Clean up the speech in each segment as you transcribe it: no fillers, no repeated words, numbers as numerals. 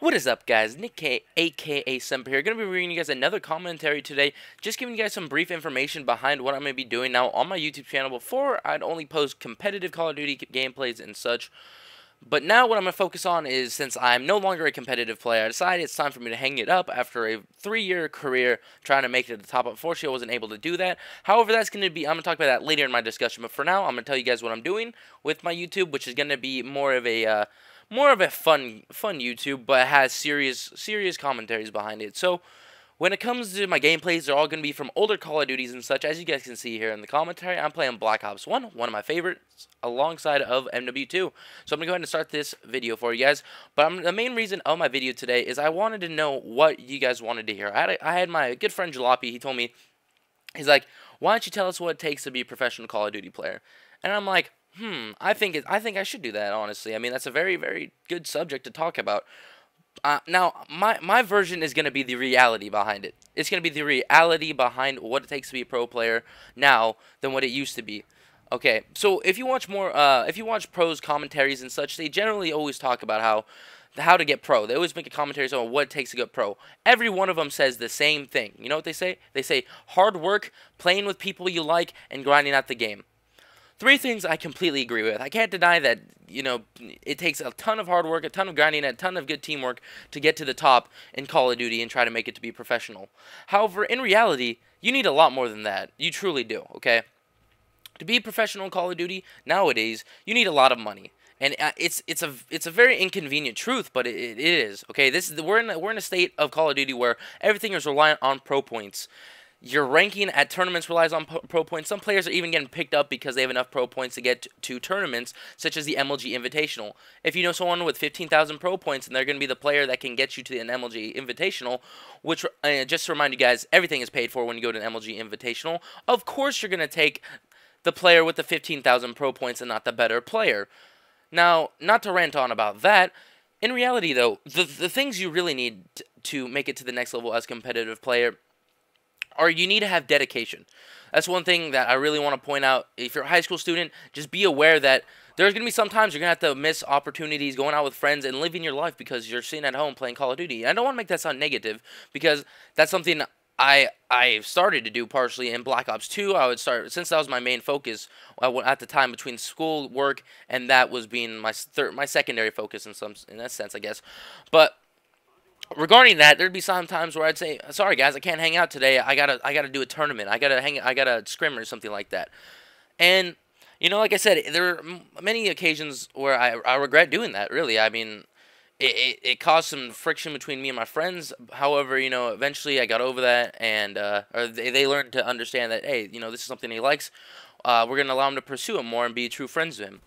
What is up, guys? Nick K, aka Semper here. Going to be bringing you guys another commentary today. Just giving you guys some brief information behind what I'm going to be doing now on my YouTube channel. Before, I'd only post competitive Call of Duty gameplays and such. But now what I'm going to focus on is, since I'm no longer a competitive player, I decided it's time for me to hang it up after a 3-year career trying to make it to the top. Unfortunately, I wasn't able to do that. However, I'm going to talk about that later in my discussion. But for now, I'm going to tell you guys what I'm doing with my YouTube, which is going to be more of a fun YouTube, but has serious commentaries behind it. So when it comes to my gameplays, they're all going to be from older Call of Duties and such. As you guys can see here in the commentary, I'm playing Black Ops 1, one of my favorites, alongside of MW2. So I'm going to go ahead and start this video for you guys. But the main reason of my video today is I wanted to know what you guys wanted to hear. I had my good friend Jalopy. He told me, he's like, why don't you tell us what it takes to be a professional Call of Duty player? And I'm like, I think I should do that, honestly. I mean, that's a very good subject to talk about. Now, my version is going to be the reality behind it. It's going to be the reality behind what it takes to be a pro player now than what it used to be. Okay, so if you watch pros commentaries and such, they generally always talk about how to get pro. They always make a commentary on what it takes to get pro. Every one of them says the same thing. You know what they say? They say hard work, playing with people you like, and grinding out the game. 3 things I completely agree with. I can't deny that, you know, it takes a ton of hard work, a ton of grinding, a ton of good teamwork to get to the top in Call of Duty and try to make it to be professional. However, in reality, you need a lot more than that. You truly do, okay? To be professional in Call of Duty, nowadays, you need a lot of money. And it's a very inconvenient truth, but it is, okay? We're in a state of Call of Duty where everything is reliant on pro points. Your ranking at tournaments relies on pro points. Some players are even getting picked up because they have enough pro points to get to tournaments, such as the MLG Invitational. If you know someone with 15,000 pro points, and they're going to be the player that can get you to an MLG Invitational, which, just to remind you guys, everything is paid for when you go to an MLG Invitational. Of course, you're going to take the player with the 15,000 pro points and not the better player. Now, not to rant on about that, in reality, though, the things you really need to make it to the next level as a competitive player or you need to have dedication. That's one thing that I really want to point out. If you're a high school student, just be aware that there's going to be some times you're going to have to miss opportunities going out with friends and living your life because you're sitting at home playing Call of Duty. I don't want to make that sound negative because that's something I started to do partially in Black Ops 2. I would start, since that was my main focus at the time between school, work, and that was being my secondary focus in that sense, I guess. But regarding that, there'd be some times where I'd say, "Sorry guys, I can't hang out today. I gotta do a tournament. I gotta scrim or something like that." And you know, like I said, there are many occasions where I regret doing that. Really, I mean, it caused some friction between me and my friends. However, you know, eventually I got over that, and or they learned to understand that, hey, you know, this is something he likes. We're gonna allow him to pursue him more and be true friends with him.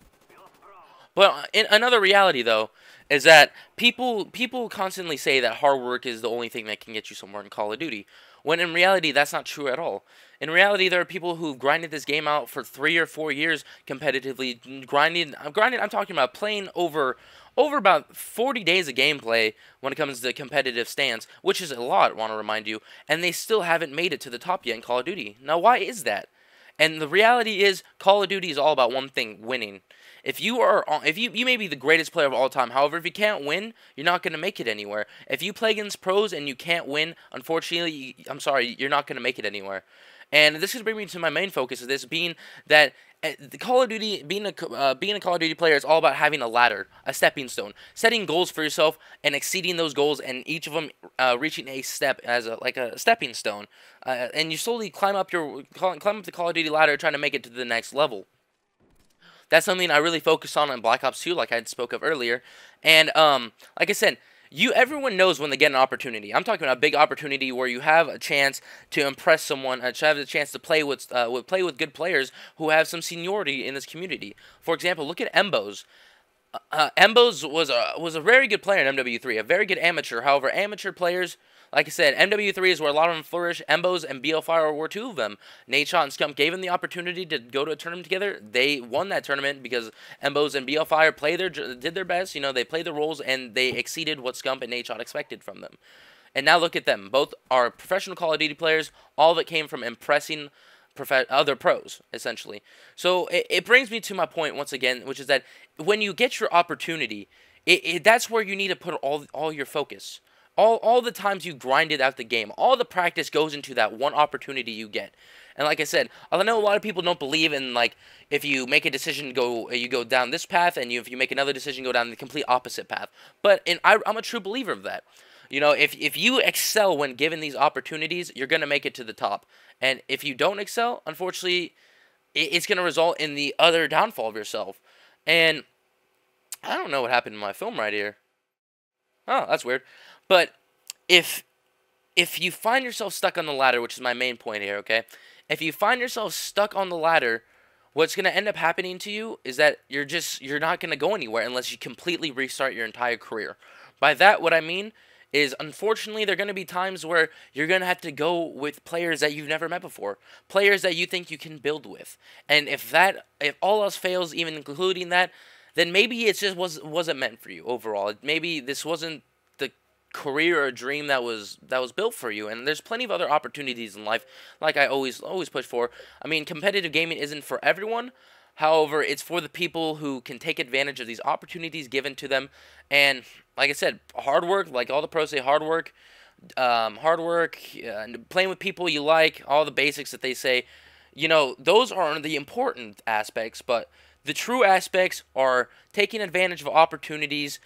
But another reality, though, is that people constantly say that hard work is the only thing that can get you somewhere in Call of Duty, when in reality that's not true at all. In reality, there are people who've grinded this game out for 3 or 4 years competitively, grinding. I'm talking about playing over about 40 days of gameplay when it comes to the competitive stance, which is a lot, I want to remind you, and they still haven't made it to the top yet in Call of Duty. Now, why is that? And the reality is, Call of Duty is all about one thing: winning. If you may be the greatest player of all time, however, if you can't win, you're not going to make it anywhere. If you play against pros and you can't win, unfortunately, I'm sorry, you're not going to make it anywhere. And this is bringing me to my main focus of this, being that the Call of Duty, being a Call of Duty player is all about having a ladder, a stepping stone, setting goals for yourself and exceeding those goals, and each of them reaching a step as like a stepping stone, and you slowly climb up the Call of Duty ladder, trying to make it to the next level. That's something I really focus on in Black Ops 2, like I spoke of earlier. And like I said, everyone knows when they get an opportunity. I'm talking about a big opportunity where you have a chance to impress someone, have a chance to play with good players who have some seniority in this community. For example, look at Embos. Embos was a very good player in MW3, a very good amateur. However, amateur players, like I said, MW3 is where a lot of them flourish. Embos and BL5 were 2 of them. Nadeshot and Scump gave them the opportunity to go to a tournament together. They won that tournament because Embos and BL5 did their best. You know, they played their roles and they exceeded what Scump and Nadeshot expected from them. And now look at them. Both are professional Call of Duty players. All of it came from impressing other pros, essentially. So it brings me to my point once again, which is that when you get your opportunity, that's where you need to put all your focus. All the times you grinded out the game, all the practice goes into that one opportunity you get. And like I said, I know a lot of people don't believe in, like, if you make a decision, you go down this path, and if you make another decision, go down the complete opposite path. But I'm a true believer of that. You know, if you excel when given these opportunities, you're going to make it to the top. And if you don't excel, unfortunately, it's going to result in the other downfall of yourself. And I don't know what happened in my film right here. Oh, that's weird. But if you find yourself stuck on the ladder, which is my main point here, okay? If you find yourself stuck on the ladder, what's going to end up happening to you is that you're not going to go anywhere unless you completely restart your entire career. By that, what I mean is, unfortunately, there are going to be times where you're going to have to go with players that you've never met before, players that you think you can build with. And if all else fails, even including that, then maybe it just wasn't meant for you overall. Maybe this wasn't the career or dream that was built for you. And there's plenty of other opportunities in life, like I always push for. I mean, competitive gaming isn't for everyone. However, it's for the people who can take advantage of these opportunities given to them. And like I said, hard work, like all the pros say, hard work, playing with people you like, all the basics that they say, you know, those are the important aspects. But the true aspects are taking advantage of opportunities,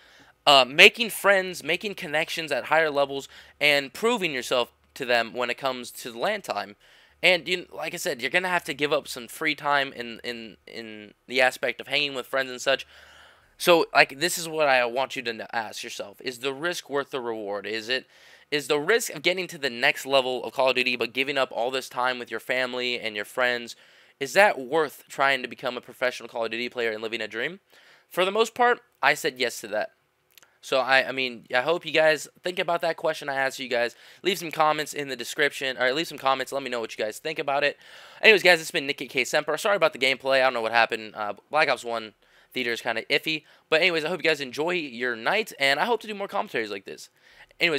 making friends, making connections at higher levels, and proving yourself to them when it comes to the LAN time. And like I said, you're gonna have to give up some free time in the aspect of hanging with friends and such. So, like, this is what I want you to ask yourself: is the risk worth the reward? Is the risk of getting to the next level of Call of Duty but giving up all this time with your family and your friends, is that worth trying to become a professional Call of Duty player and living a dream? For the most part, I said yes to that. So, I mean, I hope you guys think about that question I asked you guys. Leave some comments in the description, or leave some comments. Let me know what you guys think about it. Anyways, guys, it's been Nicky K. Semper. Sorry about the gameplay. I don't know what happened. Black Ops 1 theater is kind of iffy. But anyways, I hope you guys enjoy your night, and I hope to do more commentaries like this. Anyways.